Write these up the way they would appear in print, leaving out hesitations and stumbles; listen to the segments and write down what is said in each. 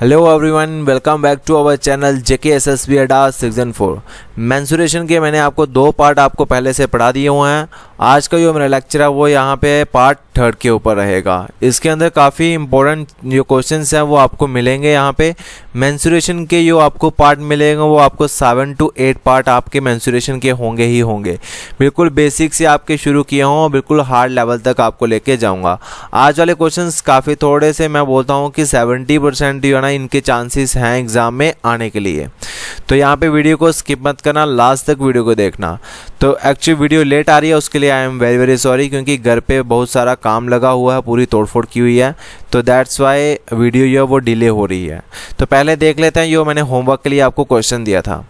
Hello everyone, welcome back to our channel JK SSB Adda season 4। Mensuration के मैंने आपको दो पार्ट आपको पहले से पढ़ा दिए हुए हैं। आज का जो मेरा लेक्चर है वो यहाँ पे पार्ट 3 के ऊपर रहेगा। इसके अंदर काफ़ी इंपॉर्टेंट जो क्वेश्चंस हैं वो आपको मिलेंगे। यहाँ पे मेंसुरेशन के जो आपको पार्ट मिलेंगे वो आपको 7 to 8 पार्ट आपके मेंसुरेशन के होंगे ही होंगे। बिल्कुल बेसिक से आपके शुरू किए हों, बिल्कुल हार्ड लेवल तक आपको लेके जाऊँगा। आज वाले क्वेश्चंस काफ़ी थोड़े से मैं बोलता हूँ कि 70% जो है ना इनके चांसेस हैं एग्ज़ाम में आने के लिए। तो यहाँ पे वीडियो को स्किप मत करना, लास्ट तक वीडियो को देखना। तो एक्चुअली वीडियो लेट आ रही है, उसके लिए I am very very sorry, क्योंकि घर पे बहुत सारा काम लगा हुआ है, पूरी तोड़फोड़ की हुई है, तो दैट्स वाई वीडियो जो है वो डिले हो रही है। तो पहले देख लेते हैं जो मैंने होमवर्क के लिए आपको क्वेश्चन दिया था।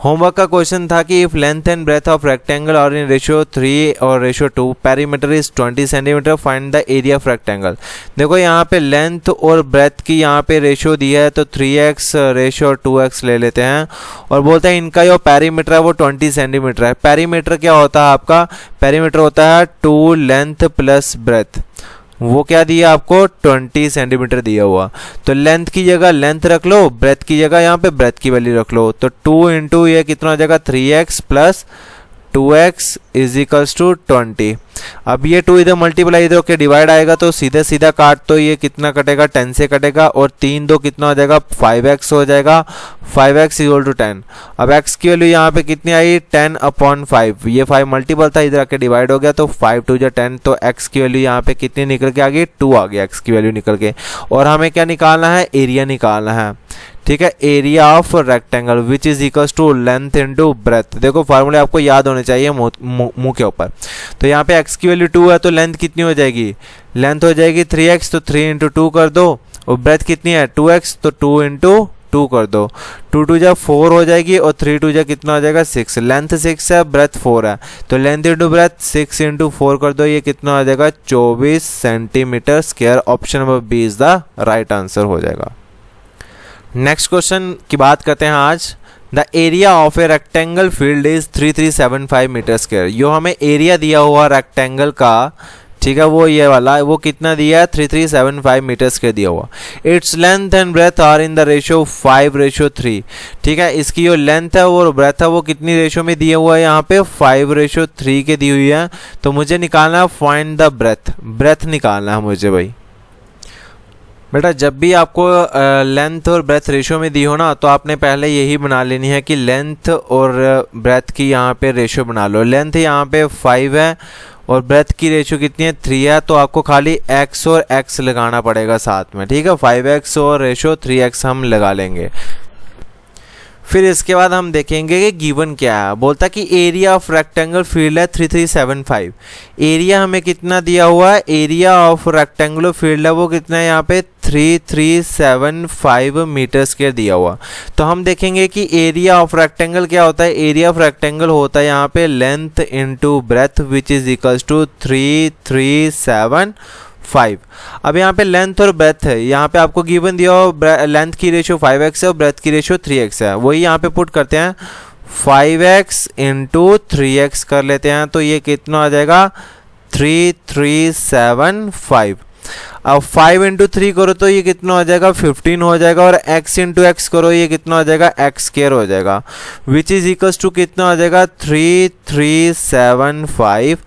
होमवर्क का क्वेश्चन था कि if length and breadth of rectangle और इन रेशियो 3 और ratio 2 perimeter is 20 centimetre, find the area of rectangle. देखो यहाँ पे लेंथ और ब्रेथ की यहाँ पे रेशियो दी है, तो 3x रेशियो 2x ले लेते हैं और बोलते हैं इनका जो पेरीमीटर है वो 20 सेंटीमीटर है। पेरीमीटर क्या होता है आपका? पेरीमीटर होता है 2 लेंथ प्लस ब्रेथ। वो क्या दिया आपको? 20 सेंटीमीटर दिया हुआ। तो लेंथ की जगह लेंथ रख लो, ब्रेथ की जगह यहाँ पे ब्रेथ की वैल्यू रख लो। तो 2 इंटू ये कितना हो जाएगा? 3x plus 2x is equals to 20। अब ये 2 इधर मल्टीप्लाई इधर के डिवाइड आएगा, तो सीधे सीधा काट, तो ये कितना कटेगा? 10 से कटेगा, और 3 2 कितना हो जाएगा? 5x हो जाएगा। 5x equal to 10। अब x की वैल्यू यहाँ पे कितनी आई? 10/5। ये 5 मल्टीपल था, इधर आके डिवाइड हो गया, तो 5 2 10। तो x की वैल्यू यहाँ पे कितनी निकल के आ गई? 2 आ गया x की वैल्यू निकल के। और हमें क्या निकालना है? एरिया निकालना है। ठीक है, area of rectangle which is equals to length into breadth. देखो फार्मूले आपको याद होने चाहिए मुंह के ऊपर। तो यहाँ पे x की वैल्यू 2 है, तो लेंथ कितनी हो जाएगी? लेंथ हो जाएगी 3x, तो 3 इंटू 2 कर दो। और ब्रेथ कितनी है? 2x, तो 2 इंटू 2 कर दो। 2 2 जा 4 हो जाएगी, और 3 2 जा कितना हो जाएगा? 6। लेंथ 6 है, ब्रेथ 4 है, तो लेंथ इंटू ब्रेथ 6 इंटू 4 कर दो। ये कितना हो जाएगा? 24 centimetre square. Option number B is the right answer हो जाएगा। नेक्स्ट क्वेश्चन की बात करते हैं आज। The area of a rectangle field is 3375 metre square. जो हमें एरिया दिया हुआ रेक्टेंगल का, ठीक है, वो ये वाला, वो कितना दिया है? 3375 मीटर स्क्वायर दिया हुआ। Its length and breadth are in the ratio 5:3। ठीक है, इसकी जो लेंथ है और ब्रेथ है वो कितनी रेशियो में दिया हुआ है? यहाँ पे 5:3 के दी हुई है। तो मुझे निकालना है फाइंड द ब्रेथ। ब्रेथ निकालना है मुझे भाई। बेटा जब भी आपको लेंथ और ब्रेथ रेशियो में दी हो ना, तो आपने पहले यही बना लेनी है कि लेंथ और ब्रेथ की यहाँ पे रेशियो बना लो। लेंथ यहाँ पे 5 है और ब्रेथ की रेशियो कितनी है? 3 है, तो आपको खाली x और x लगाना पड़ेगा साथ में। ठीक है, 5x और रेशियो 3x हम लगा लेंगे। फिर इसके बाद हम देखेंगे कि गिवन क्या है। बोलता कि एरिया ऑफ रेक्टेंगल फील्ड है 3375। एरिया हमें कितना दिया हुआ है? एरिया ऑफ रेक्टेंगुलर फील्ड है वो कितना है? यहाँ पे 3375 मीटर स्क्वायर दिया हुआ। तो हम देखेंगे कि एरिया ऑफ रेक्टेंगल क्या होता है। एरिया ऑफ रेक्टेंगल होता है यहाँ पे length into breadth which is equals to 3375। अब यहाँ पे लेंथ और ब्रेथ है, यहाँ पे आपको गिवन दिया हो लेंथ की रेशियो 5x है और ब्रेथ की रेशियो 3x है। वही यहाँ पे पुट करते हैं, 5x इंटू 3x कर लेते हैं, तो ये कितना आ जाएगा? 3375। अब 5 इंटू 3 करो तो ये कितना हो जाएगा? 15 हो जाएगा, और x इंटू x करो ये कितना हो जाएगा? x स्क्वायर हो जाएगा, विच इज इक्वल्स टू कितना हो जाएगा? 3375।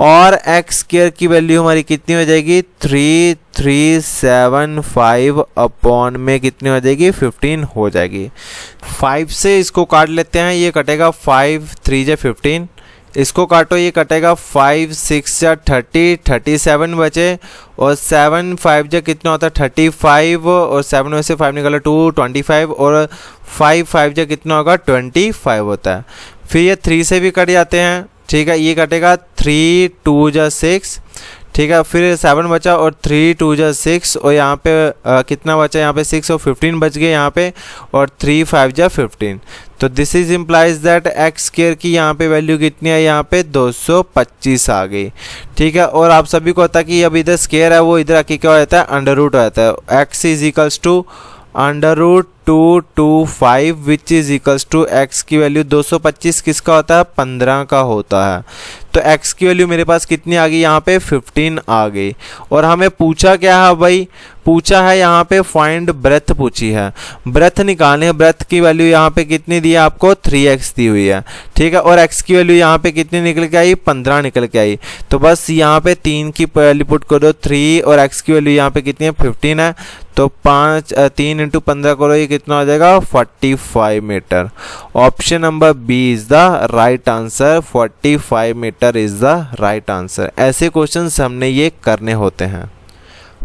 और x स्क्वायर की वैल्यू हमारी कितनी हो जाएगी? 3375 अपॉन में कितनी हो जाएगी? 15 हो जाएगी। 5 से इसको काट लेते हैं, ये कटेगा 5 3 जा 15। इसको काटो, ये कटेगा 5 6 जा 30, 37 बचे, और 7 5 जा कितना होता है? 35, और 7 में से 5 निकाला 2 25, और 5 5 जा कितना होगा? 25 होता है। फिर ये 3 से भी कट जाते हैं। ठीक है, ये कटेगा 3 2 जा 6। ठीक है, फिर 7 बचा, और 3 2 जा 6, और यहाँ पे कितना बचा? यहाँ पे 6 और 15 बच गए यहाँ पे, और 3 5 जा 15। तो this is implies that x square की यहाँ पे वैल्यू कितनी है? यहाँ पे 225 आ गई। ठीक है, और आप सभी को पता है कि अब इधर स्क्वायर है वो इधर आके क्या हो जाता है? अंडर रूट हो जाता है। X is equals to √225 which is equals to X की वैल्यू 225 किसका होता है, 15 का होता है। तो x की वैल्यू मेरे पास कितनी आ गई, यहाँ पे 15 आ गई। और हमें पूछा क्या है भाई, पूछा है यहाँ पे फाइंड ब्रेथ पूछी है, ब्रेथ निकालने है। ब्रेथ की वैल्यू यहाँ पे कितनी दी है आपको, 3x दी हुई है, ठीक है। और x की वैल्यू यहाँ पे कितनी निकल के आई, 15 निकल के आई। तो बस यहाँ पे 3 की वैल्यू पुट कर दो, 3 और x की वैल्यू यहाँ पे कितनी है, 15 है। तो 3 × 15 करो, ये कितना हो जाएगा, 45 metre. Option number B is the right answer, 45 metre is the right answer. ऐसे क्वेश्चंस हमने ये करने होते हैं।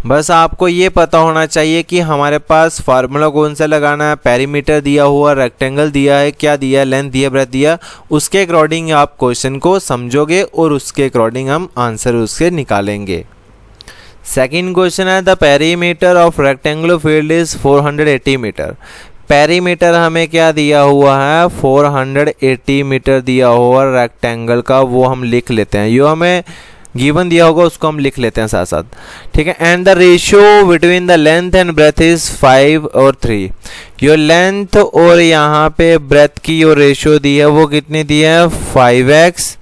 बस आपको ये पता होना चाहिए कि हमारे पास फार्मूला कौन सा लगाना है, पेरीमीटर दिया हुआ, रेक्टेंगल दिया है, क्या दिया है, लेंथ दिया, ब्रेथ दिया, उसके अकॉर्डिंग आप क्वेश्चन को समझोगे और उसके अकॉर्डिंग हम आंसर उसके निकालेंगे। सेकंड क्वेश्चन है the perimeter of rectangular field is 480 metre. Perimeter हमें क्या दिया हुआ है, 480 मीटर दिया हुआ रेक्टेंगल का, वो हम लिख लेते हैं। जो हमें गिवन दिया होगा उसको हम लिख लेते हैं साथ साथ, ठीक है। And the ratio between the length and breadth is 5 और 3। यो लेंथ और यहाँ पे ब्रेथ की जो रेशियो दी है वो कितनी दी है, 5x,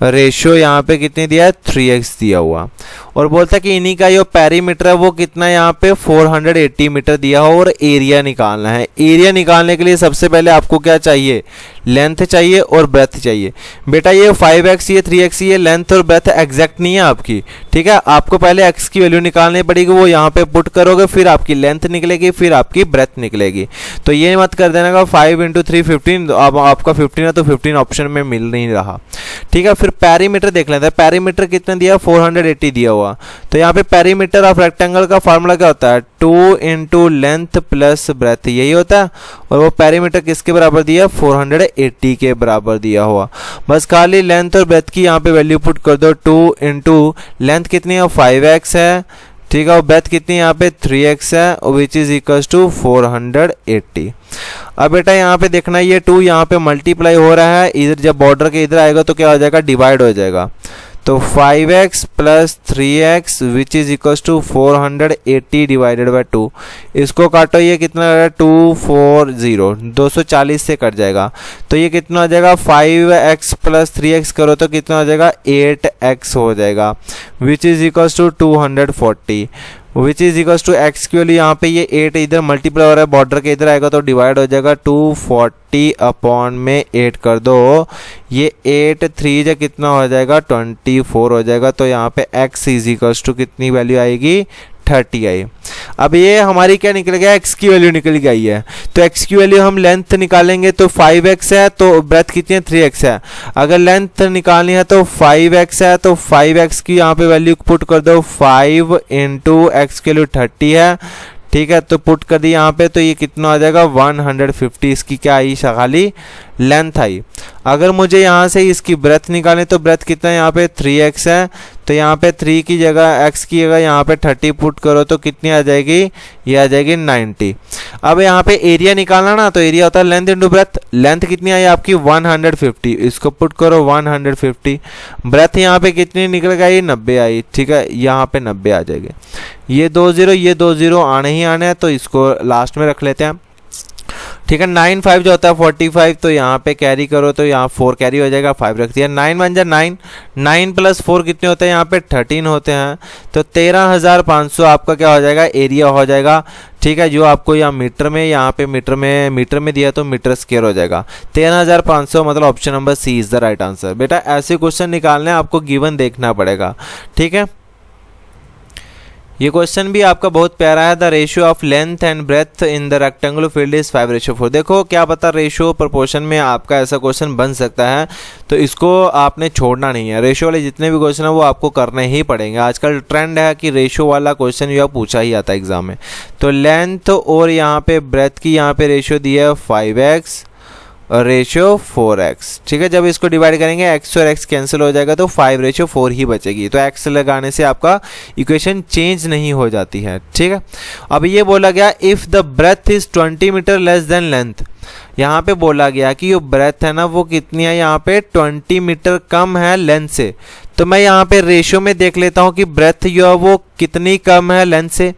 रेशियो यहाँ पे कितनी दिया है, 3x दिया हुआ। और बोलता है कि इन्हीं का जो पेरीमीटर है वो कितना है, यहाँ पे 480 मीटर दिया हो और एरिया निकालना है। एरिया निकालने के लिए सबसे पहले आपको क्या चाहिए, लेंथ चाहिए और ब्रेथ चाहिए। बेटा ये 5x ये 3x ये लेंथ और ब्रेथ एग्जैक्ट नहीं है आपकी, ठीक है। आपको पहले x की वैल्यू निकालनी पड़ेगी, वो यहाँ पे पुट करोगे, फिर आपकी लेंथ निकलेगी, फिर आपकी ब्रेथ निकलेगी। तो ये मत कर देना का 5 × 3 15, अब आपका 15 है तो 15 ऑप्शन में मिल नहीं रहा, ठीक है। फिर पेरीमीटर देख लेते हैं, पेरीमीटर कितना दिया, 480 दिया हुआ। तो यहाँ पे पेरीमीटर ऑफ रेक्टेंगल का फार्मूला क्या होता है, 2 × लेंथ प्लस ब्रेथ, यही होता है। और वो पेरीमीटर किसके बराबर दिया, 480 के बराबर दिया हुआ। बस खाली लेंथ और ब्रेथ की यहाँ पे वैल्यू पुट कर दो, 2 × लेंथ कितनी है, 5x है, ठीक है। और ब्रेथ कितनी यहाँ पे 3x है, विच इज इक्वल्स टू 480। अब बेटा यहाँ पे देखना, ये 2 यहाँ पे मल्टीप्लाई हो रहा है, इधर जब बॉर्डर के इधर आएगा तो क्या हो जाएगा, डिवाइड हो जाएगा। तो 5x plus 3x which is equals to 480 divided by 2। इसको काटो, ये कितना हो जाएगा, 240, 240 से कट जाएगा। तो ये कितना हो जाएगा, 5x प्लस 3x करो तो कितना हो जाएगा, 8x हो जाएगा, which is equals to 240, which is equals to X की वैल्यू यहाँ पे ये 8 इधर मल्टीप्लाई हो रहा है, बॉर्डर के इधर आएगा तो डिवाइड हो जाएगा, 240 अपॉन में 8 कर दो, ये 8 3 जो कितना हो जाएगा, 24 हो जाएगा। तो यहाँ पे x इज इक्वल्स टू कितनी वैल्यू आएगी, 30 आई। अब ये हमारी क्या निकल गया, x की वैल्यू निकल गई है। तो x की वैल्यू हम लेंथ निकालेंगे तो 5x है, तो ब्रेथ कितनी है, 3x है। अगर लेंथ निकालनी है तो 5x है, तो 5x की यहाँ पे वैल्यू पुट कर दो, 5 × x की वैल्यू 30 है, ठीक है। तो पुट कर दी यहाँ पे, तो ये कितना आ जाएगा, 150। इसकी क्या आई, खाली लेंथ आई। अगर मुझे यहाँ से इसकी ब्रेथ निकालें तो ब्रेथ कितना है, यहाँ पे 3x है, तो यहाँ पे 3 की जगह x की जगह यहाँ पे 30 पुट करो तो कितनी आ जाएगी, ये आ जाएगी 90। अब यहाँ पे एरिया निकालना ना, तो एरिया होता है लेंथ इंटू ब्रेथ। लेंथ कितनी आई आपकी, 150, इसको पुट करो 150। ब्रेथ यहाँ पे कितनी निकल गई, 90 आई, ठीक है। यहाँ पे 90 आ जाएगी। ये 20 ये 20 आने ही आने हैं, तो इसको लास्ट में रख लेते हैं, ठीक है। 9 5 जो होता है 45, तो यहाँ पे कैरी करो तो यहाँ 4 कैरी हो जाएगा, 5 रख दिया, 9 1 जा 9, 9 प्लस 4 कितने होते हैं, यहाँ पे 13 होते हैं। तो 13,500 आपका क्या हो जाएगा, एरिया हो जाएगा, ठीक है। जो आपको यहाँ मीटर में, यहाँ पे मीटर में दिया तो मीटर स्क्वायर हो जाएगा, 13,500, मतलब option number C is the right answer. बेटा ऐसे क्वेश्चन निकालने आपको गिवन देखना पड़ेगा, ठीक है। ये क्वेश्चन भी आपका बहुत प्यारा है, the ratio of length and breadth in the rectangular field is 5:4। देखो क्या पता रेशियो प्रोपोर्शन में आपका ऐसा क्वेश्चन बन सकता है, तो इसको आपने छोड़ना नहीं है। रेशियो वाले जितने भी क्वेश्चन है वो आपको करने ही पड़ेंगे। आजकल ट्रेंड है कि रेशियो वाला क्वेश्चन जो पूछा ही आता है एग्जाम में। तो लेंथ और यहाँ पे ब्रेथ की यहाँ पे रेशियो दी है 5x और रेशियो 4x, ठीक है। जब इसको डिवाइड करेंगे x और x कैंसिल हो जाएगा तो 5:4 ही बचेगी। तो x लगाने से आपका इक्वेशन चेंज नहीं हो जाती है, ठीक है। अब ये बोला गया if the breadth is 20 metre less than length. यहाँ पे बोला गया कि जो ब्रेथ है ना वो कितनी है, यहाँ पे 20 मीटर कम है लेंथ से। तो मैं यहाँ पे रेशियो में देख लेता हूँ कि ब्रेथ जो है वो कितनी कम है लेंथ से।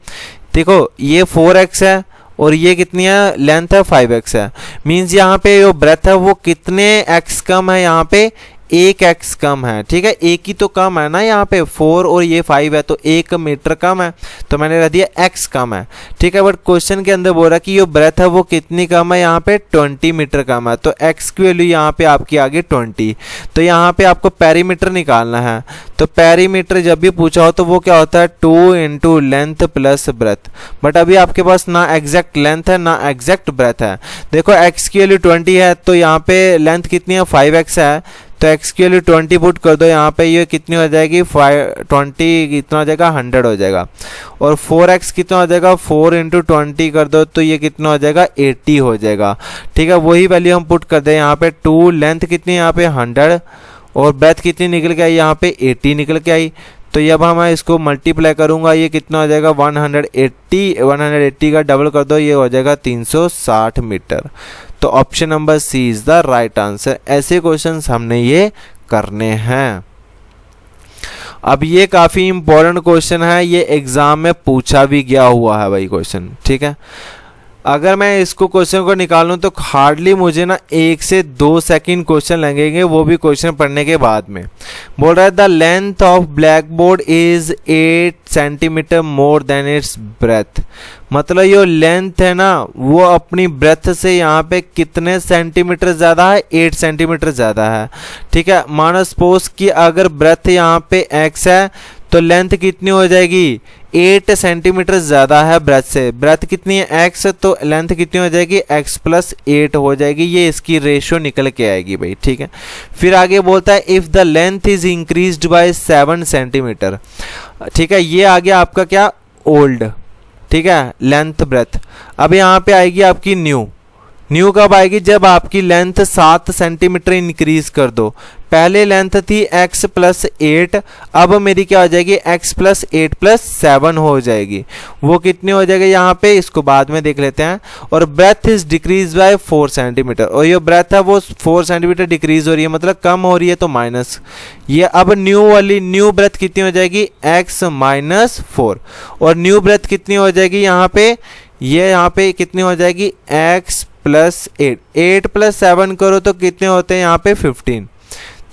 देखो ये 4x है और ये कितनी है लेंथ है 5x है। मीन्स यहाँ पे जो ब्रेथ है वो कितने x कम है, यहाँ पे 1x कम है। ठीक है, एक ही तो कम है ना, यहाँ पे 4 और ये 5 है तो 1 मीटर कम है, तो मैंने रख दिया x कम है। ठीक है, बट क्वेश्चन के अंदर बोल रहा है कि जो ब्रेथ है वो कितनी कम है, यहाँ पे 20 मीटर कम है, तो x की वैल्यू यहाँ पे आपकी आ गई 20। तो यहाँ पे आपको पेरीमीटर निकालना है, तो पेरीमीटर जब भी पूछा हो तो वो क्या होता है 2 into length plus breadth. But अभी आपके पास ना एग्जैक्ट लेंथ है ना एग्जैक्ट ब्रेथ है। देखो x की वैल्यू 20 है तो यहाँ पे लेंथ कितनी है 5x है, तो x की वैल्यू 20 पुट कर दो, यहाँ पे ये कितनी हो जाएगी 20 कितना हो जाएगा 100 हो जाएगा, और 4x कितना हो जाएगा 4 इंटू 20 कर दो तो ये कितना हो जाएगा 80 हो जाएगा। ठीक है, वही वैल्यू हम पुट कर दें यहाँ पे 2, लेंथ कितनी यहाँ पे 100 और ब्रेथ कितनी निकल के आई यहाँ पे 80 निकल के आई। तो ये अब हम इसको मल्टीप्लाई करूंगा, ये कितना हो जाएगा 180 का डबल कर दो, ये हो जाएगा 360 मीटर। तो option number C is the right answer. ऐसे क्वेश्चंस हमने ये करने हैं। अब ये काफी इंपॉर्टेंट क्वेश्चन है, ये एग्जाम में पूछा भी गया हुआ है भाई क्वेश्चन। ठीक है, अगर मैं इसको क्वेश्चन को निकालूं तो हार्डली मुझे ना 1 से 2 सेकंड क्वेश्चन लगेंगे, वो भी क्वेश्चन पढ़ने के बाद में। बोल रहा है the length of black board is 8 centimetre more than it's breath. मतलब ये लेंथ है ना वो अपनी ब्रेथ से यहाँ पे कितने सेंटीमीटर ज़्यादा है, 8 सेंटीमीटर ज़्यादा है। ठीक है, मानो सपोज कि अगर ब्रेथ यहाँ पे x है तो लेंथ कितनी हो जाएगी 8 सेंटीमीटर ज़्यादा है ब्रेथ से। ब्रेथ कितनी है x, तो लेंथ कितनी हो जाएगी x प्लस 8 हो जाएगी, ये इसकी रेशियो निकल के आएगी भाई। ठीक है, फिर आगे बोलता है if the length is increased by 7 centimetre. ठीक है, ये आ गया आपका क्या ओल्ड। ठीक है, लेंथ ब्रेथ। अब यहाँ पे आएगी आपकी न्यू। न्यू कब आएगी, जब आपकी लेंथ 7 सेंटीमीटर इंक्रीज कर दो। पहले लेंथ थी x प्लस 8, अब मेरी क्या हो जाएगी x प्लस 8 प्लस 7 हो जाएगी। वो कितनी हो जाएगी यहाँ पे, इसको बाद में देख लेते हैं। और breadth is decrease by 4 centimetre, और ये ब्रेथ है वो 4 सेंटीमीटर डिक्रीज हो रही है, मतलब कम हो रही है, तो माइनस। ये अब न्यू वाली न्यू ब्रेथ कितनी हो जाएगी x माइनस 4, और न्यू ब्रेथ कितनी हो जाएगी यहाँ पे, ये यहाँ पे कितनी हो जाएगी x प्लस 8 प्लस 7 करो तो कितने होते हैं यहाँ पे 15।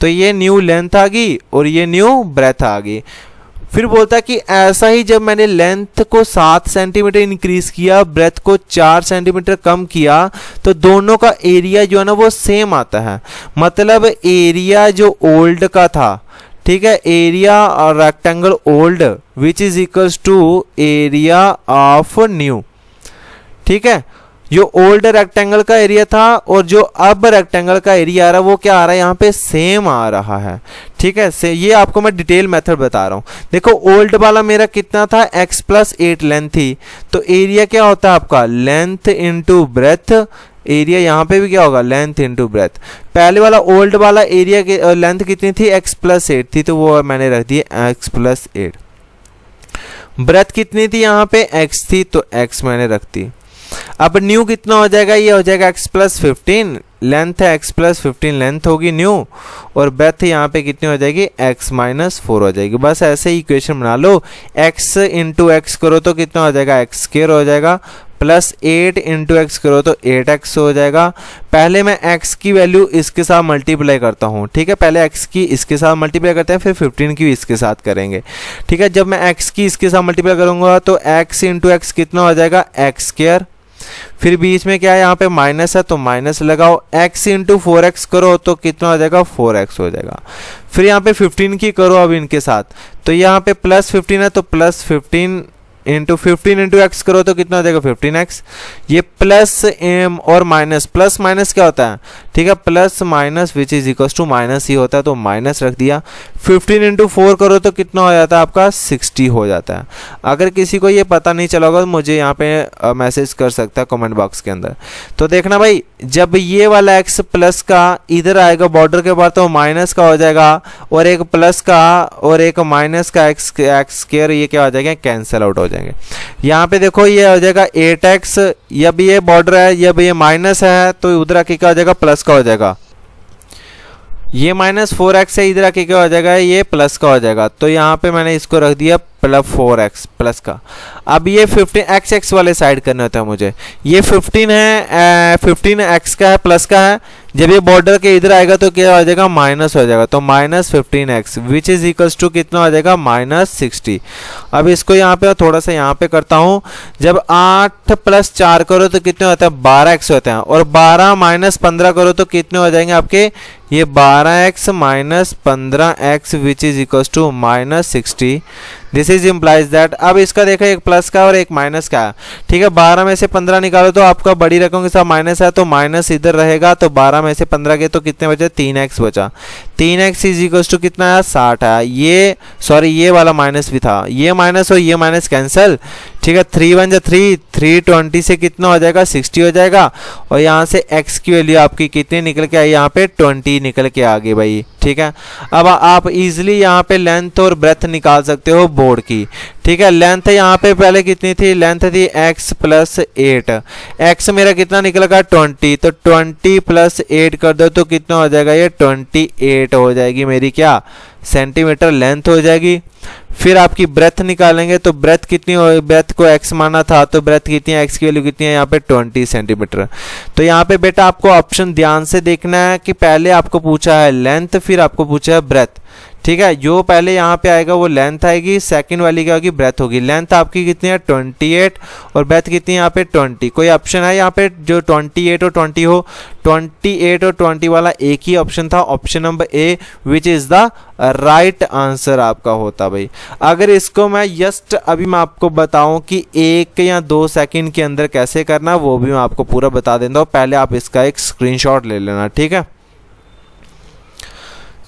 तो ये न्यू लेंथ आ गई और ये न्यू ब्रेथ आ गई। फिर बोलता है कि ऐसा ही जब मैंने लेंथ को 7 सेंटीमीटर इंक्रीज किया, ब्रेथ को 4 सेंटीमीटर कम किया, तो दोनों का एरिया जो है ना वो सेम आता है। मतलब एरिया जो ओल्ड का था, ठीक है, एरिया और rectangle old which is equals to area of new. ठीक है, जो ओल्ड रेक्टेंगल का एरिया था और जो अब रेक्टेंगल का एरिया आ रहा है वो क्या आ रहा है यहाँ पे सेम आ रहा है। ठीक है, ये आपको मैं डिटेल मेथड बता रहा हूँ। देखो ओल्ड वाला मेरा कितना था x प्लस 8 लेंथ थी, तो एरिया क्या होता है आपका लेंथ इंटू ब्रेथ। एरिया यहाँ पे भी क्या होगा लेंथ इंटू ब्रेथ। पहले वाला ओल्ड वाला एरिया की लेंथ कितनी थी x प्लस 8 थी, तो वो मैंने रख दी x प्लस 8। ब्रेथ कितनी थी यहाँ पे x थी, तो x मैंने रख दी। अब न्यू कितना हो जाएगा, ये हो जाएगा x प्लस 15, लेंथ है x प्लस 15 लेंथ होगी न्यू, और ब्रेथ यहाँ पे कितनी हो जाएगी x माइनस 4 हो जाएगी। बस ऐसे ही इक्वेशन बना लो, x इंटू एक्स करो तो कितना हो जाएगा x स्क्वायर हो जाएगा, प्लस 8 इंटू एक्स करो तो 8x हो जाएगा। पहले मैं x की वैल्यू इसके साथ मल्टीप्लाई करता हूँ। ठीक है, पहले x की इसके साथ मल्टीप्लाई करते हैं, फिर 15 की इसके साथ करेंगे। ठीक है, जब मैं x की इसके साथ मल्टीप्लाई करूँगा तो x इंटू एक्स कितना हो जाएगा x स्क्वायर, फिर बीच में क्या है यहाँ पे माइनस है तो माइनस लगाओ, x इंटू 4x करो तो कितना हो जाएगा 4x हो जाएगा। फिर यहाँ पे 15 की करो अब इनके साथ, तो यहाँ पे प्लस 15 है तो प्लस 15 इंटू 15 इंटू एक्स करो तो कितना हो जाएगा 15x। ये प्लस एम और माइनस, प्लस माइनस क्या होता है, ठीक है, plus minus which is equal to minus ही होता है, तो माइनस रख दिया। 15 इंटू 4 करो तो कितना हो जाता है आपका 60 हो जाता है। अगर किसी को ये पता नहीं चला होगा तो मुझे यहाँ पे मैसेज कर सकता है कमेंट बॉक्स के अंदर। तो देखना भाई, जब ये वाला x प्लस का इधर आएगा बॉर्डर के बाद तो माइनस का हो जाएगा, और एक प्लस का और एक माइनस का x स्क्वायर ये क्या हो जाएगा कैंसिल आउट हो जाएंगे। यहाँ पे देखो ये हो जाएगा 8x, जब ये बॉर्डर है जब ये माइनस है तो उधर आके क्या हो जाएगा प्लस का हो जाएगा। ये माइनस 4x है, इधर आके क्या हो जाएगा ये प्लस का हो जाएगा। तो यहाँ पे मैंने इसको रख दिया प्लस 4x प्लस का। अब ये 15 x वाले साइड करने होता है मुझे। ये 15 है 15x का है प्लस का है। जब ये बॉर्डर के इधर आएगा तो क्या हो जाएगा, माइनस हो जाएगा। तो minus 15x which is equals to कितना हो जाएगा, -60। अब इसको यहाँ पे थोड़ा सा यहाँ पे करता हूँ। जब 8 + 4 करो तो कितने होते हैं, 12x होते हैं। और 12 - 15 करो तो कितने हो जाएंगे आपके, ये 12x - 15x which is equals to -60। This is implies that. अब इसका देखो एक प्लस का और एक माइनस का है, ठीक है। 12 में से 15 निकालो तो आपका बड़ी रकम के साथ माइनस है, तो माइनस इधर रहेगा। तो 12 में से 15 के तो कितने बचे, 3x बचा। 3x इज इक्वल्स टू कितना है, 60 है। ये सॉरी ये वाला माइनस भी था, ये माइनस और ये माइनस कैंसिल, ठीक है। 3 × 3 320 से कितना हो जाएगा, 60 हो जाएगा। और यहाँ से x की वैल्यू आपकी कितनी निकल के आई, यहाँ पे 20 निकल के आ गई भाई, ठीक है। अब आप इजीली यहाँ पे लेंथ और ब्रेथ निकाल सकते हो बोर्ड की, ठीक है। लेंथ यहाँ पे पहले कितनी थी, लेंथ थी x + 8। x मेरा कितना निकलेगा, 20। तो 20 + 8 कर दो तो कितना हो जाएगा, ये 28 हो जाएगी मेरी क्या, सेंटीमीटर लेंथ हो जाएगी। फिर आपकी ब्रेथ निकालेंगे तो ब्रेथ कितनी हो, ब्रेथ को x माना था तो ब्रेथ कितनी है, x की वैल्यू कितनी है यहाँ पे 20 सेंटीमीटर। तो यहाँ पे बेटा आपको ऑप्शन ध्यान से देखना है कि पहले आपको पूछा है लेंथ, फिर आपको पूछा है ब्रेथ, ठीक है। जो पहले यहाँ पे आएगा वो लेंथ आएगी, सेकंड वाली क्या होगी, ब्रेथ होगी। लेंथ आपकी कितनी है, 28 और ब्रेथ कितनी है यहाँ पे 20। कोई ऑप्शन है यहाँ पे जो 28 और 20 हो, 28 और 20 वाला एक ही ऑप्शन था, option number A, which is the right answer आपका होता भाई। अगर इसको मैं जस्ट अभी मैं आपको बताऊं कि 1 या 2 सेकंड के अंदर कैसे करना, वो भी मैं आपको पूरा बता देता हूँ। पहले आप इसका एक स्क्रीनशॉट ले लेना, ठीक है।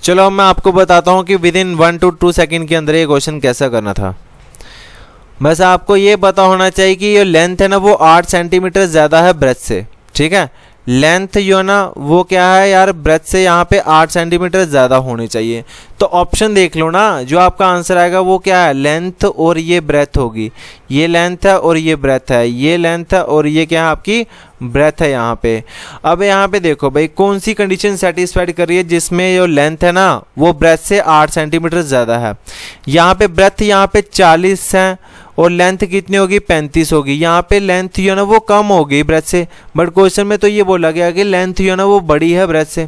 चलो मैं आपको बताता हूँ कि विद इन 1 to 2 सेकंड के अंदर ये क्वेश्चन कैसा करना था। बस आपको ये पता होना चाहिए कि ये लेंथ है ना वो 8 सेंटीमीटर ज़्यादा है ब्रेथ से, ठीक है। लेंथ जो है ना वो क्या है यार, ब्रेथ से यहाँ पे 8 सेंटीमीटर ज़्यादा होनी चाहिए। तो ऑप्शन देख लो ना, जो आपका आंसर आएगा वो क्या है, लेंथ और ये ब्रेथ होगी। ये लेंथ है और ये ब्रेथ है, ये लेंथ है और ये क्या है आपकी ब्रेथ है यहाँ पे। अब यहाँ पे देखो भाई कौन सी कंडीशन सेटिस्फाइड कर रही है, जिसमें जो लेंथ है ना वो ब्रेथ से 8 सेंटीमीटर ज़्यादा है। यहाँ पे ब्रेथ यहाँ पे 40 है और लेंथ कितनी होगी, 35 होगी। यहाँ पे लेंथ जो है ना वो कम होगी ब्रेथ से, बट क्वेश्चन में तो ये बोला गया कि लेंथ जो है ना वो बड़ी है ब्रेथ से।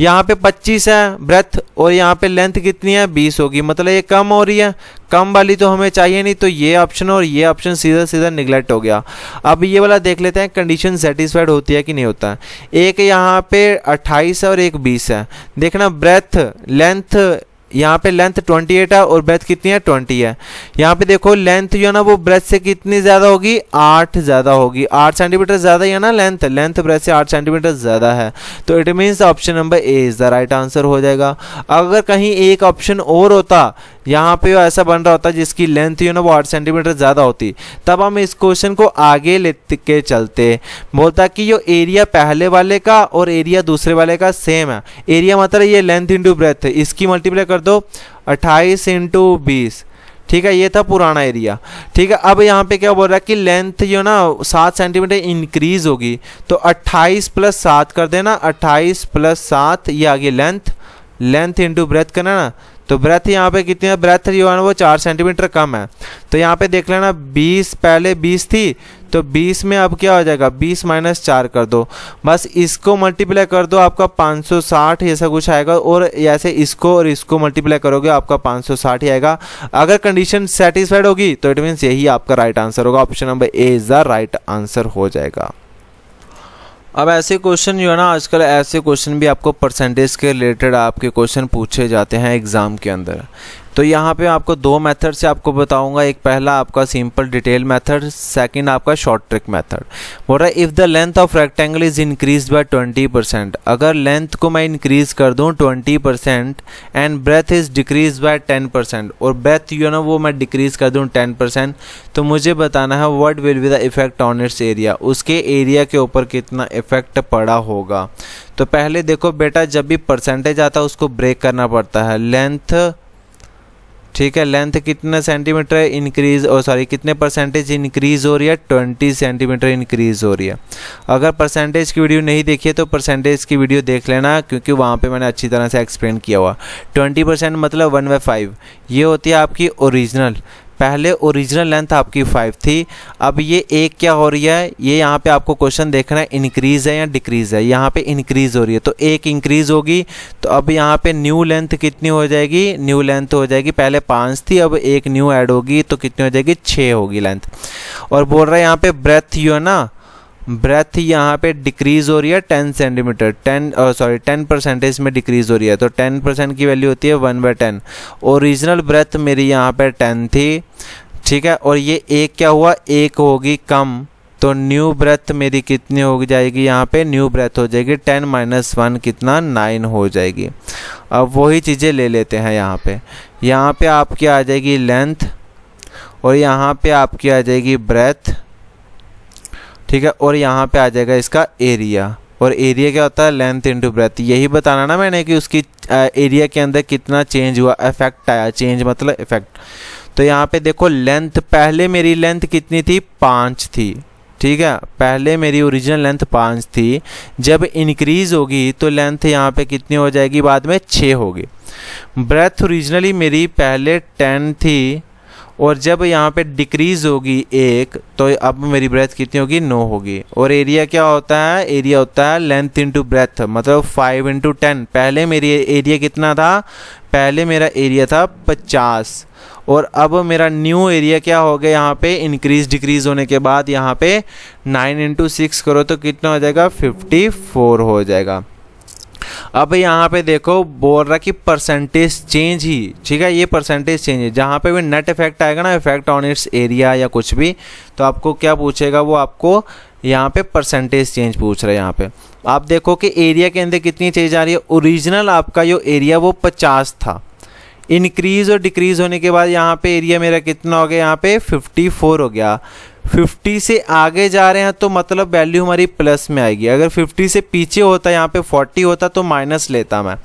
यहाँ पे 25 है ब्रेथ और यहाँ पे लेंथ कितनी है, 20 होगी, मतलब ये कम हो रही है। कम वाली तो हमें चाहिए नहीं, तो ये ऑप्शन और ये ऑप्शन सीधा सीधा निगलेक्ट हो गया। अब ये वाला देख लेते हैं कंडीशन सेटिस्फाइड होती है कि नहीं होता है। एक यहाँ पे 28 है और एक 20 है। देखना ब्रेथ लेंथ यहाँ पे लेंथ 28 है और ब्रेथ कितनी है, 20 है। यहाँ पे देखो लेंथ जो है ना वो ब्रेथ से कितनी ज़्यादा होगी, 8 ज़्यादा होगी। 8 सेंटीमीटर ज़्यादा ही है ना लेंथ, लेंथ ब्रेथ से 8 सेंटीमीटर ज़्यादा है। तो it means option number A is the right answer हो जाएगा। अगर कहीं एक ऑप्शन और होता, यहाँ पे ऐसा बन रहा होता जिसकी लेंथ जो है ना वो 8 सेंटीमीटर ज़्यादा होती, तब हम इस क्वेश्चन को आगे लेके चलते। बोलता कि जो एरिया पहले वाले का और एरिया दूसरे वाले का सेम है। एरिया मतलब ये लेंथ इंटू ब्रेथ, इसकी मल्टीप्लाई कर दो 28 × 20, ठीक है। ये था पुराना एरिया, ठीक है। अब यहाँ पे क्या बोल रहा है कि लेंथ जो ना 7 सेंटीमीटर इंक्रीज होगी, तो 28 + 7 कर देना। 28 + 7 ये आ गई लेंथ, लेंथ इंटू ब्रेथ करना ना, तो ब्रेथ यहाँ पे कितनी है, ब्रेथ जो है ना वो 4 सेंटीमीटर कम है। तो यहाँ पे देख लेना 20 पहले 20 थी, तो 20 में अब क्या हो जाएगा, 20 - 4 कर दो, बस इसको मल्टीप्लाई कर दो, आपका 560 ऐसा कुछ आएगा। और ऐसे इसको और इसको मल्टीप्लाई करोगे आपका 560 ही आएगा। अगर कंडीशन सेटिस्फाइड होगी तो इट मीन्स यही आपका राइट आंसर होगा। Option number A is the right answer हो जाएगा। अब ऐसे क्वेश्चन जो है ना, आजकल ऐसे क्वेश्चन भी आपको परसेंटेज के रिलेटेड आपके क्वेश्चन पूछे जाते हैं एग्ज़ाम के अंदर। तो यहाँ पे आपको 2 मेथड से आपको बताऊंगा। एक पहला आपका सिंपल डिटेल मेथड, सेकंड आपका शॉर्ट ट्रिक मेथड। बोल रहा है if the length of rectangle is increase by 20%, अगर लेंथ को मैं इंक्रीज कर दूँ 20% and breadth is decrease by 10%, और ब्रेथ जो है ना वो मैं डिक्रीज कर दूँ 10%, तो मुझे बताना है what will be the effect on it's area, उसके एरिया के ऊपर कितना इफेक्ट पड़ा होगा। तो पहले देखो बेटा, जब भी परसेंटेज आता है उसको ब्रेक करना पड़ता है। लेंथ, ठीक है, लेंथ कितने सेंटीमीटर इंक्रीज, और सॉरी कितने परसेंटेज इंक्रीज हो रही है, 20 सेंटीमीटर इंक्रीज हो रही है। अगर परसेंटेज की वीडियो नहीं देखी है तो परसेंटेज की वीडियो देख लेना, क्योंकि वहाँ पे मैंने अच्छी तरह से एक्सप्लेन किया हुआ। 20% मतलब 1/5 ये होती है आपकी ओरिजिनल। पहले ओरिजिनल लेंथ आपकी 5 थी, अब ये एक क्या हो रही है, ये यहाँ पे आपको क्वेश्चन देखना है इंक्रीज़ है या डिक्रीज़ है। यहाँ पे इंक्रीज़ हो रही है तो एक इंक्रीज़ होगी, तो अब यहाँ पे न्यू लेंथ कितनी हो जाएगी, न्यू लेंथ हो जाएगी, पहले 5 थी अब एक न्यू ऐड होगी तो कितनी हो जाएगी, 6 होगी लेंथ। और बोल रहा है यहाँ पे ब्रेथ जो है ना, ब्रेथ यहाँ पे डिक्रीज़ हो रही है 10 सेंटीमीटर, 10% में डिक्रीज़ हो रही है, तो 10% की वैल्यू होती है 1/10। ओरिजिनल ब्रेथ मेरी यहाँ पे 10 थी, ठीक है, और ये एक क्या हुआ, एक होगी कम, तो न्यू ब्रेथ मेरी कितनी हो जाएगी, यहाँ पे न्यू ब्रेथ हो जाएगी 10 - 1 कितना, 9 हो जाएगी। अब वही चीज़ें ले लेते हैं यहाँ पे आपकी आ जाएगी लेंथ, और यहाँ पे आपकी आ जाएगी ब्रेथ, ठीक है, और यहाँ पे आ जाएगा इसका एरिया। और एरिया क्या होता है, लेंथ इनटू ब्रेथ। यही बताना ना मैंने कि उसकी एरिया के अंदर कितना चेंज हुआ, इफेक्ट आया, चेंज मतलब इफेक्ट। तो यहाँ पे देखो लेंथ, पहले मेरी लेंथ कितनी थी, 5 थी, ठीक है, पहले मेरी ओरिजिनल लेंथ 5 थी, जब इंक्रीज़ होगी तो लेंथ यहाँ पे कितनी हो जाएगी, बाद में 6 होगी। ब्रेथ ओरिजिनली मेरी पहले 10 थी, और जब यहाँ पे डिक्रीज़ होगी 1, तो अब मेरी ब्रेथ कितनी होगी, 9 होगी। और एरिया क्या होता है, एरिया होता है लेंथ इनटू ब्रेथ, मतलब 5 × 10। पहले मेरी एरिया कितना था, पहले मेरा एरिया था 50, और अब मेरा न्यू एरिया क्या हो गया, यहाँ पे इंक्रीज डिक्रीज होने के बाद यहाँ पे 9 × 6 करो तो कितना हो जाएगा, 54 हो जाएगा। अब यहाँ पे देखो बोल रहा कि परसेंटेज चेंज ही, ठीक है, ये परसेंटेज चेंज है। जहाँ पे भी नेट इफेक्ट आएगा ना, इफेक्ट ऑन इट्स एरिया या कुछ भी, तो आपको क्या पूछेगा, वो आपको यहाँ पे परसेंटेज चेंज पूछ रहा है। यहाँ पे आप देखो कि एरिया के अंदर कितनी चेंज आ रही है। ओरिजिनल आपका जो एरिया वो 50 था, इंक्रीज और डिक्रीज होने के बाद यहाँ पे एरिया मेरा कितना हो गया, यहाँ पे 54 हो गया। 50 से आगे जा रहे हैं तो मतलब वैल्यू हमारी प्लस में आएगी। अगर 50 से पीछे होता, यहाँ पे 40 होता तो माइनस लेता मैं,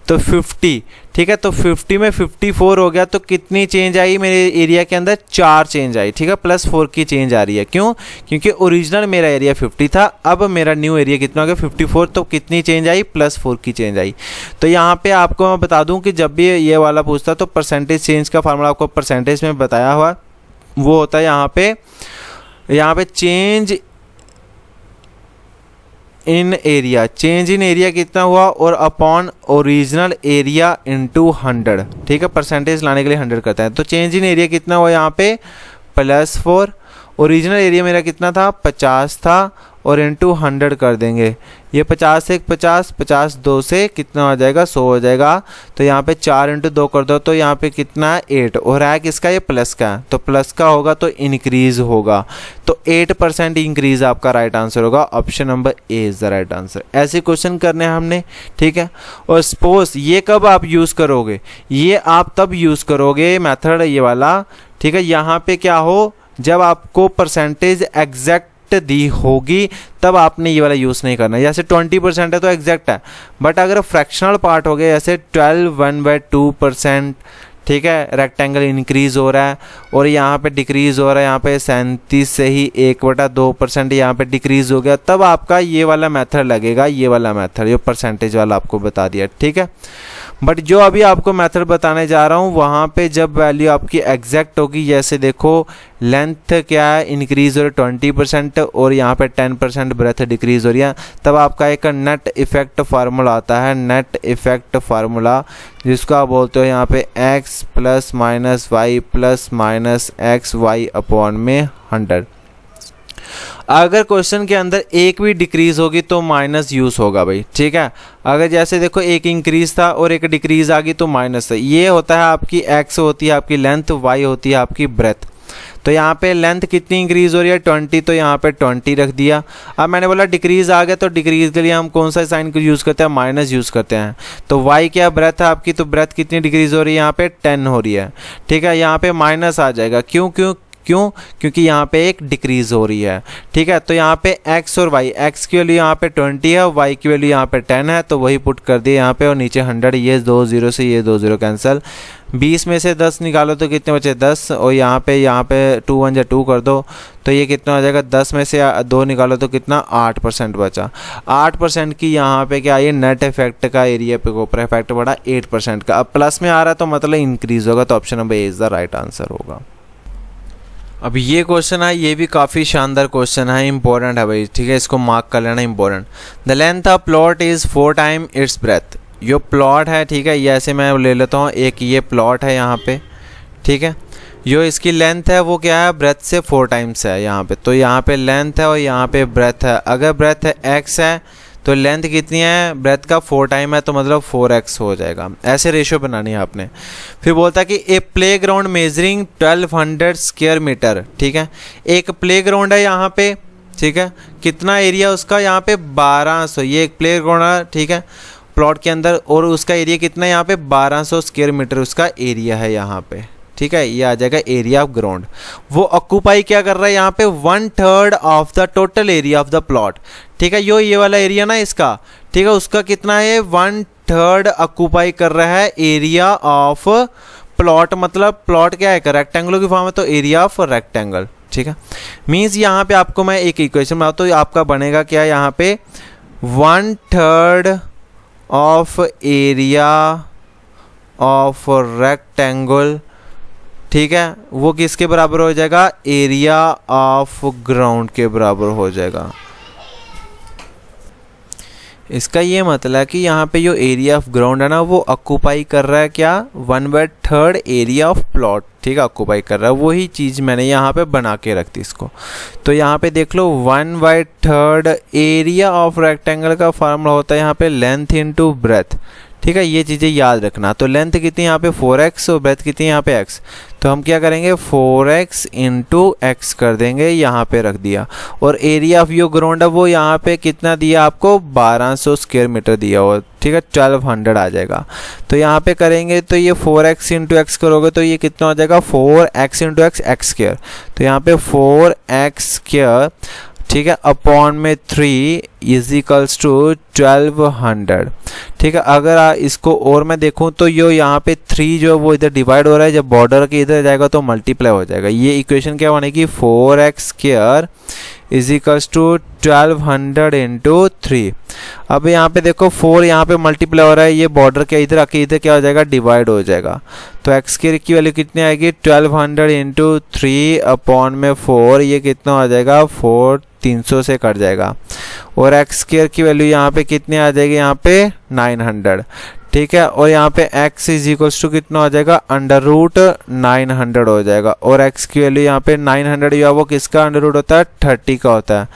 तो 50, ठीक है, तो 50 में 54 हो गया तो कितनी चेंज आई मेरे एरिया के अंदर, 4 चेंज आई, ठीक है, +4 की चेंज आ रही है। क्यों, क्योंकि ओरिजिनल मेरा एरिया 50 था, अब मेरा न्यू एरिया कितना हो गया, 54, तो कितनी चेंज आई, +4 की चेंज आई। तो यहाँ पे आपको मैं बता दूँ कि जब भी ये वाला पूछता तो परसेंटेज चेंज का फार्मूला आपको परसेंटेज में बताया हुआ, वो होता है यहाँ पे change in area, change in area कितना हुआ, और अपॉन ओरिजिनल एरिया इंटू 100, ठीक है, परसेंटेज लाने के लिए 100 करते हैं। तो चेंज इन एरिया कितना हुआ यहाँ पे, +4, ओरिजिनल एरिया मेरा कितना था, 50 था, और इंटू 100 कर देंगे। ये 50 से 50, 50 2 से कितना हो जाएगा, 100 हो जाएगा। तो यहाँ पे 4 × 2 कर दो तो यहाँ पे कितना है, 8, और है किसका, ये प्लस का है, तो प्लस का होगा तो इंक्रीज होगा, तो 8% इंक्रीज आपका राइट आंसर होगा। Option number A is the right answer. ऐसे क्वेश्चन करने हैं हमने, ठीक है। और सपोज ये कब आप यूज़ करोगे, ये आप तब यूज़ करोगे मेथड ये वाला, ठीक है। यहाँ पे क्या हो, जब आपको परसेंटेज एग्जैक्ट दी होगी तब आपने ये वाला यूज़ नहीं करना। जैसे 20% है तो एग्जैक्ट है, बट अगर फ्रैक्शनल पार्ट हो गया, जैसे 12 1/2%, ठीक है, रेक्टेंगल इंक्रीज हो रहा है और यहाँ पे डिक्रीज हो रहा है, यहाँ पे 37 से ही 1/2% यहाँ पे डिक्रीज हो गया, तब आपका ये वाला मेथड लगेगा, ये वाला मेथड जो परसेंटेज वाला आपको बता दिया, ठीक है। बट जो अभी आपको मेथड बताने जा रहा हूँ वहाँ पे जब वैल्यू आपकी एग्जैक्ट होगी, जैसे देखो लेंथ क्या है, इंक्रीज हो रही है 20% और यहाँ पे 10% ब्रेथ डिक्रीज हो रही है, तब आपका एक नेट इफेक्ट फार्मूला आता है, नेट इफेक्ट फार्मूला, जिसको आप बोलते हो यहाँ पे x + -y + -xy अपॉन में 100। अगर क्वेश्चन के अंदर एक भी डिक्रीज होगी तो माइनस यूज होगा भाई, ठीक है। अगर जैसे देखो एक इंक्रीज था और एक डिक्रीज आ गई तो माइनस है। ये होता है आपकी x होती है आपकी लेंथ, y होती है आपकी ब्रेथ। तो यहाँ पे लेंथ कितनी इंक्रीज हो रही है 20, तो यहाँ पे 20 रख दिया। अब मैंने बोला डिक्रीज आ गया तो डिक्रीज के लिए हम कौन सा साइन को यूज़ करते हैं, माइनस यूज़ करते हैं। तो y क्या ब्रेथ है आपकी, तो ब्रेथ कितनी डिक्रीज हो रही है, यहाँ पे 10 हो रही है, ठीक है। यहाँ पे माइनस आ जाएगा, क्यों क्योंकि यहाँ पे एक डिक्रीज हो रही है, ठीक है। तो यहाँ पे x और y, x की वैल्यू यहाँ पे 20 है, y की वैल्यू यहाँ पे 10 है, तो वही पुट कर दिए यहाँ पे, और नीचे 100, ये 2 0 से ये 2 0 कैंसिल। 20 में से 10 निकालो तो कितने बचे 10, और यहाँ पे 2 1 2 कर दो तो ये कितना हो जाएगा, 10 में से 2 निकालो तो कितना 8% बचा। 8% की यहाँ पे क्या ये नेट इफेक्ट का एरिया पे ऊपर इफेक्ट बढ़ा 8% का। अब प्लस में आ रहा है तो मतलब इंक्रीज होगा, तो option number A is the right answer होगा। अब ये क्वेश्चन है, ये भी काफ़ी शानदार क्वेश्चन है, इंपॉर्टेंट है भाई, ठीक है, इसको मार्क कर लेना important. The length of plot is 4 time it's breath. जो प्लॉट है, ठीक है, ये ऐसे मैं ले लेता हूँ, एक ये प्लॉट है यहाँ पे, ठीक है, जो इसकी लेंथ है वो क्या है, ब्रेथ से 4 टाइम्स है यहाँ पे। तो यहाँ पे लेंथ है और यहाँ पे ब्रेथ है। अगर ब्रेथ है x है तो लेंथ कितनी है, ब्रेथ का 4 टाइम है, तो मतलब 4x हो जाएगा। ऐसे रेशियो बनानी है आपने। फिर बोलता है कि a playground measuring 1200 square metre, ठीक है, एक प्ले ग्राउंड है यहाँ पे, ठीक है, कितना एरिया उसका, यहाँ पे 1200, ये एक प्ले ग्राउंड है, ठीक है, प्लॉट के अंदर, और उसका एरिया कितना है यहाँ पे 1200 स्क्वायर मीटर उसका एरिया है यहाँ पे, ठीक है, ये आ जाएगा एरिया ऑफ ग्राउंड। वो ऑक्यूपाई क्या कर रहा है यहाँ पे, 1/3 of the total area of the plot, ठीक है, ये वाला एरिया ना इसका, ठीक है, उसका कितना है, 1/3 ऑक्यूपाई कर रहा है एरिया ऑफ प्लॉट। मतलब प्लॉट क्या है, रेक्टेंगल की फॉर्म है, तो एरिया ऑफ रेक्टेंगल, ठीक है। मीन्स यहाँ पे आपको मैं एक इक्वेशन बनाता हूँ, तो आपका बनेगा क्या यहाँ पे, 1/3 ऑफ एरिया ऑफ रेक्टेंगल, ठीक है, वो किसके बराबर हो जाएगा, एरिया ऑफ ग्राउंड के बराबर हो जाएगा। इसका ये मतलब है कि यहाँ पे जो एरिया ऑफ ग्राउंड है ना, वो ऑक्यूपाई कर रहा है क्या, 1/3 एरिया ऑफ प्लॉट, ठीक है, ऑक्यूपाई कर रहा है। वही चीज़ मैंने यहाँ पे बना के रख दी इसको। तो यहाँ पे देख लो, 1/3 एरिया ऑफ रेक्टेंगल का फार्मूला होता है यहाँ पे लेंथ इनटू ब्रेथ, ठीक है, ये चीज़ें याद रखना। तो लेंथ कितनी यहाँ पे 4x और ब्रेथ कितनी यहाँ पे x, तो हम क्या करेंगे 4x इंटू x कर देंगे, यहाँ पे रख दिया। और एरिया ऑफ यो ग्राउंड है वो यहाँ पे कितना दिया आपको, 1200 स्क्वायर मीटर दिया हुआ, ठीक है, 1200 आ जाएगा। तो यहाँ पे करेंगे तो ये 4x इंटू एक्स करोगे तो ये कितना हो जाएगा, 4x इंटू एक्स स्क्वायर। तो यहाँ पे 4x स्क्वायर, ठीक है, अपॉन में 3 इज इक्वल्स टू 1200, ठीक है। अगर इसको और मैं देखूं तो यो यहाँ पे 3 जो वो इधर डिवाइड हो रहा है, जब बॉर्डर के इधर जाएगा तो मल्टीप्लाई हो जाएगा। ये इक्वेशन क्या बनेगी, 4x square is equals to 1200 into 3। अब यहाँ पे देखो 4 यहाँ पे मल्टीप्लाई हो रहा है, ये बॉर्डर के इधर आके इधर क्या हो जाएगा, डिवाइड हो जाएगा। तो x स्क्वायर की वैल्यू कितनी आएगी, 1200 इंटू 3 अपॉन में 4, ये कितना आ जाएगा, 4 300 से कट जाएगा। और x स्क्वायर की वैल्यू यहाँ पे कितनी आ जाएगी, यहाँ पे 900, ठीक है। और यहाँ पे x इज इक्वल्स टू कितना हो जाएगा, √900 हो जाएगा। और x की वैल्यू यहाँ पे 900 या वो किसका अंडर रूट होता है, 30 का होता है।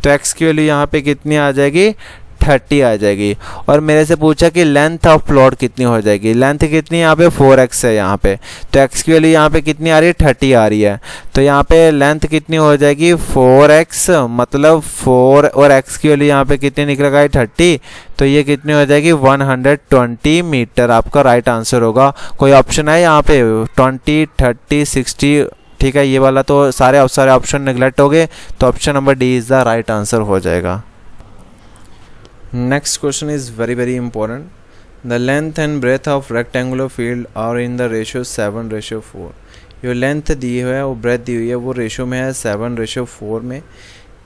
तो x की वैल्यू यहाँ पे कितनी आ जाएगी, 30 आ जाएगी। और मेरे से पूछा कि लेंथ ऑफ प्लॉट कितनी हो जाएगी, लेंथ कितनी यहाँ पे 4x है यहाँ पे, तो x की वैल्यू यहाँ पे कितनी आ रही है, 30 आ रही है। तो यहाँ पे लेंथ कितनी हो जाएगी, 4x, मतलब 4 और x की वैल्यू यहाँ पे कितनी निकलेगा, 30, तो ये कितनी हो जाएगी, 120 मीटर आपका राइट आंसर होगा। कोई ऑप्शन है यहाँ पे 20, 30, 60, ठीक है, ये वाला तो सारे ऑप्शन नेग्लेक्ट हो गए, तो option number D is the right answer हो जाएगा। Next question is very important. The length and breadth of rectangular field are in the ratio 7:4. जो लेंथ दी हुई है वो ब्रेथ दी हुई है वो रेशो में है 7:4 में।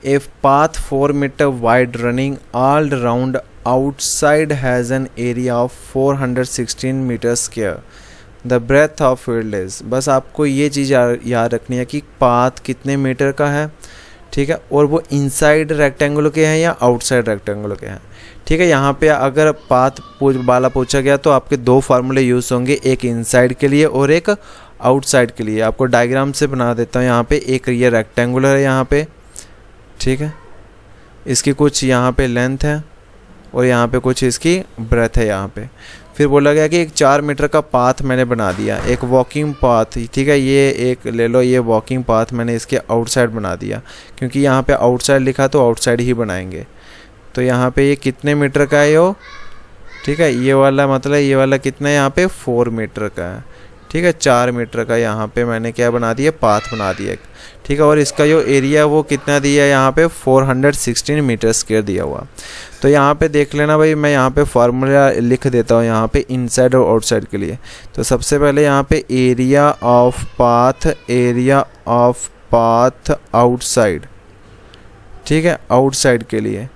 A path 4 meter wide running all round outside has an area of 416 meters square. The breadth of field is, बस आपको ये चीज़ याद रखनी है कि पाथ कितने मीटर का है, ठीक है, और वो इनसाइड रेक्टेंगल के हैं या आउटसाइड रेक्टेंगल के हैं, ठीक है। यहाँ पे अगर पाथ वाला पूछा गया तो आपके दो फार्मूले यूज़ होंगे, एक इनसाइड के लिए और एक आउटसाइड के लिए। आपको डायग्राम से बना देता हूँ। यहाँ पे एक ये रेक्टेंगुलर है यहाँ पे, ठीक है, इसकी कुछ यहाँ पे लेंथ है और यहाँ पे कुछ इसकी ब्रेथ है यहाँ पे। फिर बोला गया कि एक 4 मीटर का पाथ मैंने बना दिया, एक वॉकिंग पाथ, ठीक है, ये एक ले लो, ये वॉकिंग पाथ मैंने इसके आउटसाइड बना दिया, क्योंकि यहाँ पे आउटसाइड लिखा तो आउटसाइड ही बनाएंगे। तो यहाँ पे ये कितने मीटर का है यो, ठीक है, ये वाला मतलब ये वाला कितना है यहाँ पे 4 मीटर का है, ठीक है, 4 मीटर का यहाँ पे मैंने क्या बना दिया, पाथ बना दिया, ठीक है। और इसका जो एरिया वो कितना दिया है यहाँ पे 416 मीटर स्क्वायर दिया हुआ। तो यहाँ पे देख लेना भाई, मैं यहाँ पे फार्मूला लिख देता हूँ यहाँ पे इनसाइड और आउटसाइड के लिए। तो सबसे पहले यहाँ पे एरिया ऑफ पाथ आउटसाइड, ठीक है, आउटसाइड के लिए,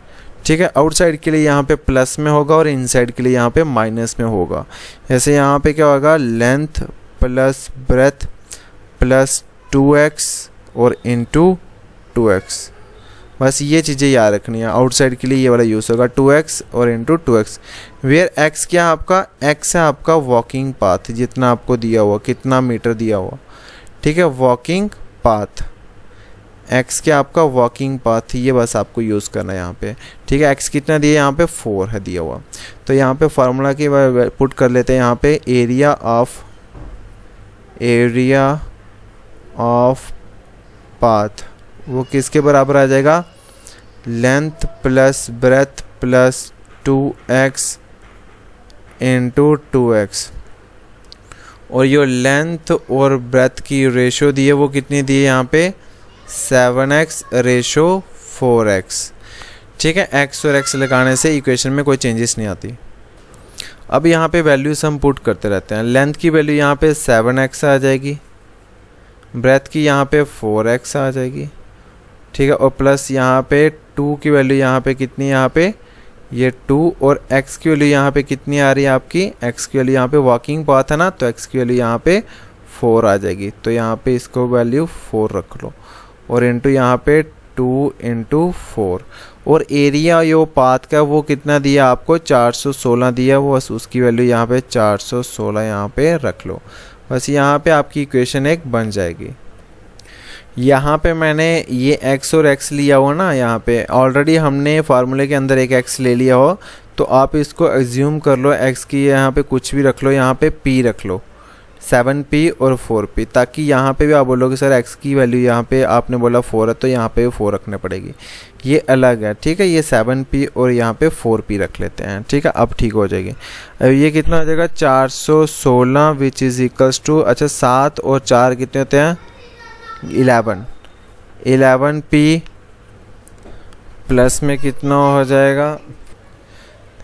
ठीक है, आउटसाइड के लिए यहाँ पे प्लस में होगा और इनसाइड के लिए यहाँ पे माइनस में होगा। जैसे यहाँ पे क्या होगा, length plus breadth plus 2x और इंटू 2x। बस ये चीज़ें याद रखनी है। आउटसाइड के लिए ये वाला यूज़ होगा 2x और इंटू 2x। वेयर x क्या है आपका, x है आपका वॉकिंग पाथ, जितना आपको दिया हुआ, कितना मीटर दिया हुआ, ठीक है, वॉकिंग पाथ। x क्या आपका वॉकिंग पाथ, ये बस आपको यूज़ करना है यहाँ पे, ठीक है। x कितना दिया यहाँ पे 4 है दिया हुआ। तो यहाँ पे फार्मूला की पुट कर लेते हैं यहाँ पे, एरिया ऑफ पाथ वो किसके बराबर आ जाएगा, length plus breadth plus 2x into 2x। और ये लेंथ और ब्रेथ की रेशो दी है वो कितनी दी है यहाँ पे, 7x रेशो 4x, ठीक है। x और x लगाने से इक्वेशन में कोई चेंजेस नहीं आती। अब यहाँ पे वैल्यूज हम पुट करते रहते हैं। लेंथ की वैल्यू यहाँ पे 7x आ जाएगी, ब्रेथ की यहाँ पे 4x आ जाएगी, ठीक है। और प्लस यहाँ पे 2 की वैल्यू यहाँ पे कितनी है, यहाँ पे ये 2, और x की वैल्यू यहाँ पे कितनी आ रही है आपकी, x की वैल्यू यहाँ पे वॉकिंग पाथ है ना, तो x की वैल्यू यहाँ पे 4 आ जाएगी। तो यहाँ पे इसको वैल्यू 4 रख लो, और इंटू यहाँ पे 2 इंटू 4। और एरिया यो पाथ का वो कितना दिया आपको, 416 दिया, वो बस उसकी वैल्यू यहाँ पे 416 यहाँ पे रख लो। बस यहाँ पे आपकी इक्वेशन एक बन जाएगी। यहाँ पे मैंने ये x और x लिया हुआ ना, यहाँ पे ऑलरेडी हमने फार्मूले के अंदर एक x ले लिया हो, तो आप इसको एज्यूम कर लो x की यहाँ पे कुछ भी रख लो, यहाँ पे p रख लो, 7p और 4p, ताकि यहाँ पे भी आप बोलोगे सर x की वैल्यू यहाँ पे आपने बोला 4 है तो यहाँ पे 4 रखने पड़ेगी, ये अलग है, ठीक है। ये 7p और यहाँ पे 4p रख लेते हैं, ठीक है। अब ठीक हो जाएगी। अब ये कितना हो जाएगा, 416 विच इज़ इक्वल्स टू, अच्छा 7 और 4 कितने होते हैं, 11p प्लस में कितना हो जाएगा,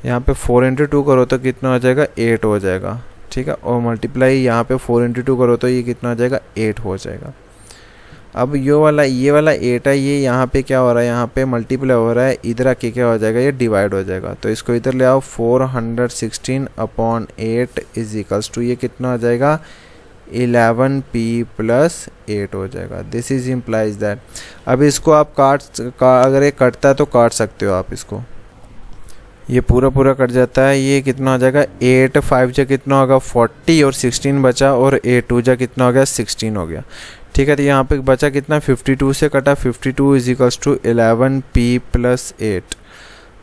यहाँ पे 4 इंटू 2 करो तो कितना हो जाएगा, 8 हो जाएगा, ठीक है। और मल्टीप्लाई यहाँ पे 4 इंटू 2 करो तो ये कितना हो जाएगा, 8 हो जाएगा। अब ये वाला 8 है, ये यहाँ पे क्या हो रहा है, यहाँ पे मल्टीप्लाई हो रहा है, इधर आके क्या हो जाएगा, ये डिवाइड हो जाएगा। तो इसको इधर ले आओ, 416/8 इज इक्वल्स टू, ये कितना हो जाएगा, 11p प्लस 8 हो जाएगा। This is implies that. अब इसको आप अगर ये कटता है तो काट सकते हो आप इसको, ये पूरा कट जाता है, ये कितना हो जाएगा, 8 5 जा कितना होगा 40 और 16 बचा, और 8 2 जा कितना हो गया 16 हो गया, ठीक है। तो यहाँ पे बचा कितना, 52 से कटा, 52 is equals to 11p plus 8।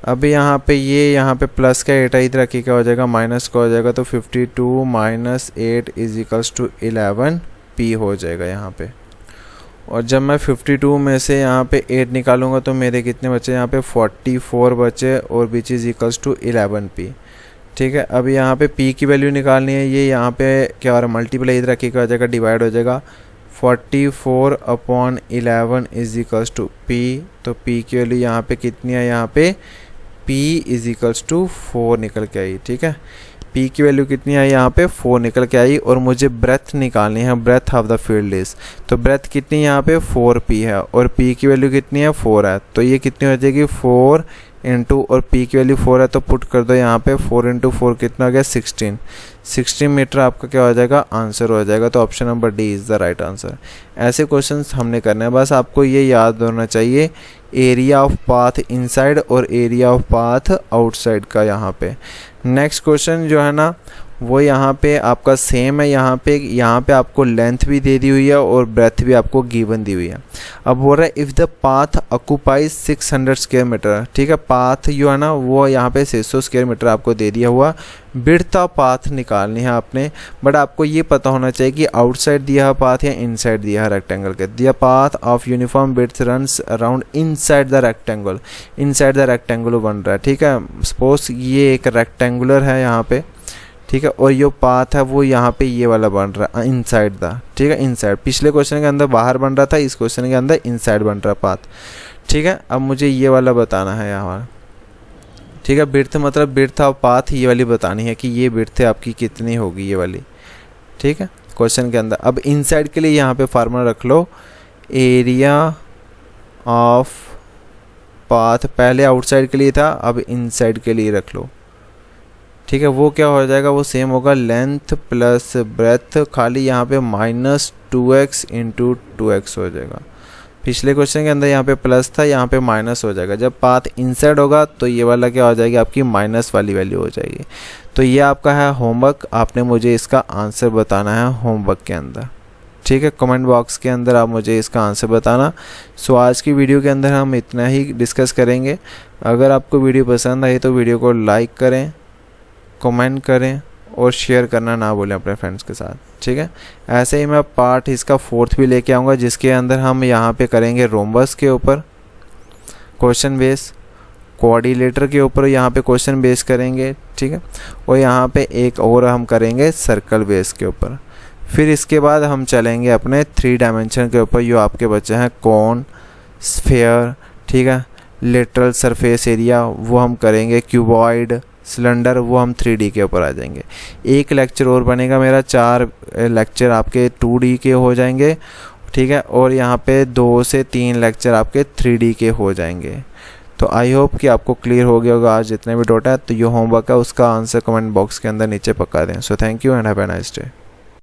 अब यहाँ पे यहाँ पे प्लस का 8 इधर रखिए, क्या हो जाएगा, माइनस का हो जाएगा, तो 52 minus 8 is equals to 11p हो जाएगा यहाँ पे। और जब मैं 52 में से यहाँ पे 8 निकालूंगा तो मेरे कितने बचे, यहाँ पे 44 बचे, और which is equals to 11p, ठीक है। अब यहाँ पे p की वैल्यू निकालनी है, ये यहाँ पे क्या हो रहा है, मल्टीप्लाई इधर रखिए, क्या हो जाएगा, डिवाइड हो जाएगा, 44/11 इज इक्वल्स टू p। तो p की वैल्यू यहाँ पे कितनी है, यहाँ पे p इज इक्वल्स टू 4 निकल के आई, ठीक है। p की वैल्यू कितनी आई, यहाँ पे 4 निकल के आई, और मुझे ब्रेथ निकालनी है, breadth of the field is, तो ब्रेथ कितनी यहाँ पे 4p है, और p की वैल्यू कितनी है 4 है, तो ये कितनी हो जाएगी 4 इंटू, और p की वैल्यू 4 है तो पुट कर दो यहाँ पे, 4 इंटू 4 कितना हो गया 16 मीटर आपका क्या हो जाएगा, आंसर हो जाएगा। तो option number D is the right answer. ऐसे क्वेश्चंस हमने करने हैं, बस आपको ये याद होना चाहिए, एरिया ऑफ पाथ इनसाइड और एरिया ऑफ पाथ आउटसाइड का। यहाँ पे नेक्स्ट क्वेश्चन जो है ना वो यहाँ पे आपका सेम है, यहाँ पे आपको लेंथ भी दे दी हुई है और ब्रेथ भी आपको गिवन दी हुई है। अब बोल रहा है if the path occupies 600 square metre, ठीक है, पाथ जो है ना वो यहाँ पे 600 स्क्वायर मीटर आपको दे दिया हुआ, विड्थ ऑफ पाथ निकालनी है आपने, बट आपको ये पता होना चाहिए कि आउटसाइड दिया है पाथ या इनसाइड दिया है रेक्टेंगल के। दिया path of uniform width runs around inside the rectangle, inside the rectangle बन रहा है, ठीक है। सपोज ये एक रेक्टेंगुलर है यहाँ पे, ठीक है, और ये पाथ है वो यहाँ पे ये वाला बन रहा है इनसाइड द, ठीक है, इनसाइड। पिछले क्वेश्चन के अंदर बाहर बन रहा था, इस क्वेश्चन के अंदर इनसाइड बन रहा है पाथ, ठीक है। अब मुझे ये वाला बताना है यहाँ, ठीक है, विड्थ मतलब विड्थ ऑफ पाथ ये वाली बतानी है कि ये विड्थ आपकी कितनी होगी ये वाली, ठीक है, क्वेश्चन के अंदर। अब इनसाइड के लिए यहाँ पे फार्मूला रख लो, एरिया ऑफ पाथ, पहले आउटसाइड के लिए था, अब इनसाइड के लिए रख लो, ठीक है। वो क्या हो जाएगा, वो सेम होगा, लेंथ प्लस ब्रेथ, खाली यहाँ पे -2x इंटू 2x हो जाएगा। पिछले क्वेश्चन के अंदर यहाँ पे प्लस था, यहाँ पे माइनस हो जाएगा। जब पाथ इंसर्ट होगा तो ये वाला क्या हो जाएगी, आपकी माइनस वाली वैल्यू हो जाएगी। तो ये आपका है होमवर्क, आपने मुझे इसका आंसर बताना है होमवर्क के अंदर, ठीक है। कमेंट बॉक्स के अंदर आप मुझे इसका आंसर बताना। सो आज की वीडियो के अंदर हम इतना ही डिस्कस करेंगे। अगर आपको वीडियो पसंद आई तो वीडियो को लाइक करें, कमेंट करें और शेयर करना ना भूलें अपने फ्रेंड्स के साथ, ठीक है। ऐसे ही मैं पार्ट इसका 4th भी लेके आऊँगा, जिसके अंदर हम यहाँ पे करेंगे रोम्बस के ऊपर क्वेश्चन बेस, कोऑर्डिनेटर के ऊपर यहाँ पे क्वेश्चन बेस करेंगे, ठीक है। और यहाँ पे एक और हम करेंगे सर्कल बेस के ऊपर। फिर इसके बाद हम चलेंगे अपने 3 डायमेंशन के ऊपर, जो आपके बच्चे हैं कॉन, स्फीयर, ठीक है, लेटरल सरफेस एरिया वो हम करेंगे, क्यूबॉइड, सिलेंडर वो हम 3D के ऊपर आ जाएंगे। एक लेक्चर और बनेगा मेरा, 4 लेक्चर आपके 2D के हो जाएंगे, ठीक है। और यहाँ पे 2 से 3 लेक्चर आपके 3D के हो जाएंगे। तो आई होप कि आपको क्लियर हो गया होगा आज जितने भी डाउट है। तो ये होमवर्क है, उसका आंसर कमेंट बॉक्स के अंदर नीचे पक्का दें। So thank you and have a nice day.